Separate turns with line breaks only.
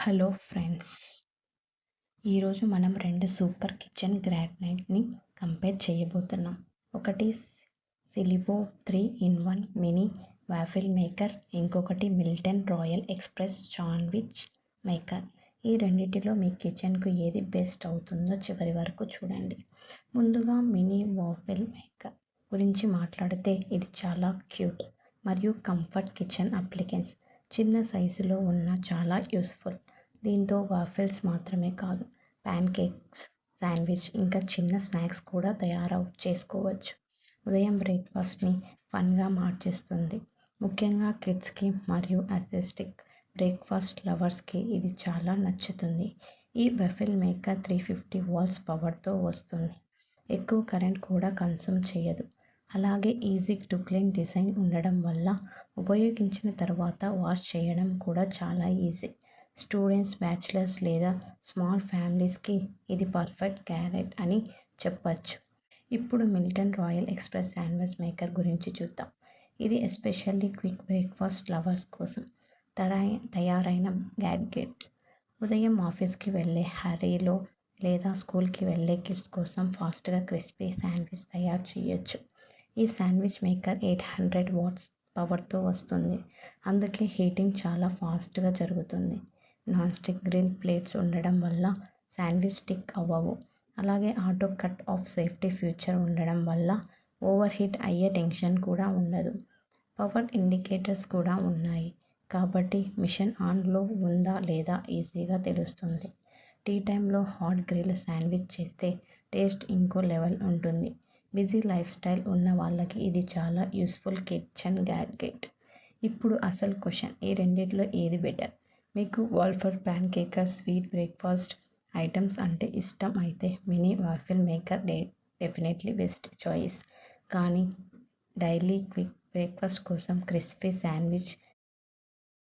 Hello friends, ఈరోజు మనం రెండు సూపర్ కిచెన్ గ్రానైట్ని కంపేర్ చేయబోతున్నాం. ఒకటి సిలిబో 3-in-1 మినీ వాఫిల్ మేకర్, ఇంకొకటి Milton royal express sandwich maker. ఈ రెండిటిలో మీ కిచెన్కు ఏది బెస్ట్ అవుతుందో చివరి వరకు చూడండి. ముందుగా మినీ వాఫిల్ మేకర్ గురించి మాట్లాడితే ఇది చాలా క్యూట్ మరియు కంఫర్ట్ కిచెన్ అప్లికెన్స్. చిన్న సైజులో ఉన్న చాలా యూస్ఫుల్. దీంతో వాఫిల్స్ మాత్రమే కాదు, ప్యాన్ కేక్స్, శాండ్విచ్ ఇంకా చిన్న స్నాక్స్ కూడా చేసుకోవచ్చు. ఉదయం బ్రేక్ఫాస్ట్ని ఫన్గా మార్చేస్తుంది. ముఖ్యంగా కిడ్స్కి మరియు అథ్లెటిక్ బ్రేక్ఫాస్ట్ లవర్స్కి ఇది చాలా నచ్చుతుంది. ఈ వాఫిల్ మేకర్ 350 వాట్స్ పవర్తో వస్తుంది. ఎక్కువ కరెంట్ కూడా కన్సూమ్ చేయదు. అలాగే ఈజీ టు క్లీన్ డిజైన్ ఉండడం వల్ల ఉపయోగించిన తర్వాత వాష్ చేయడం కూడా చాలా ఈజీ. స్టూడెంట్స్, బ్యాచిలర్స్ లేదా స్మాల్ ఫ్యామిలీస్కి ఇది పర్ఫెక్ట్ గ్యారెట్ అని చెప్పచ్చు. ఇప్పుడు Milton royal express sandwich maker గురించి చూద్దాం. ఇది ఎస్పెషల్లీ క్విక్ బ్రేక్ఫాస్ట్ లవర్స్ కోసం తయారైన గ్యాడ్గెట్. ఉదయం ఆఫీస్కి వెళ్ళే హరీలో లేదా స్కూల్కి వెళ్ళే కిడ్స్ కోసం ఫాస్ట్గా క్రిస్పీ శాండ్విచ్ తయారు చేయొచ్చు. ఈ శాండ్విచ్ మేకర్ 800 వాట్స్ పవర్తో వస్తుంది. అందుకే హీటింగ్ చాలా ఫాస్ట్గా జరుగుతుంది. నాన్ స్టిక్ గ్రిల్ ప్లేట్స్ ఉండడం వల్ల శాండ్విచ్ స్టిక్ అవ్వవు. అలాగే auto cut off safety feature ఉండడం వల్ల ఓవర్ హీట్ అయ్యే టెన్షన్ కూడా ఉండదు. పవర్ ఇండికేటర్స్ కూడా ఉన్నాయి కాబట్టి మిషన్ ఆన్లో ఉందా లేదా ఈజీగా తెలుస్తుంది. టీ టైంలో హాట్ గ్రిల్ శాండ్విచ్ చేస్తే టేస్ట్ ఇంకో లెవెల్ ఉంటుంది. బిజీ లైఫ్ స్టైల్ ఉన్న వాళ్ళకి ఇది చాలా యూస్ఫుల్ కిచెన్ గ్యాడ్గెట్. ఇప్పుడు అసలు క్వశ్చన్, ఈ రెండిట్లో ఏది బెటర్? మీకు waffle pancake, sweet breakfast items అంటే ఇష్టం అయితే mini waffle maker definitely best choice. కానీ డైలీ క్విక్ బ్రేక్ఫాస్ట్ కోసం క్రిస్పీ శాండ్విచ్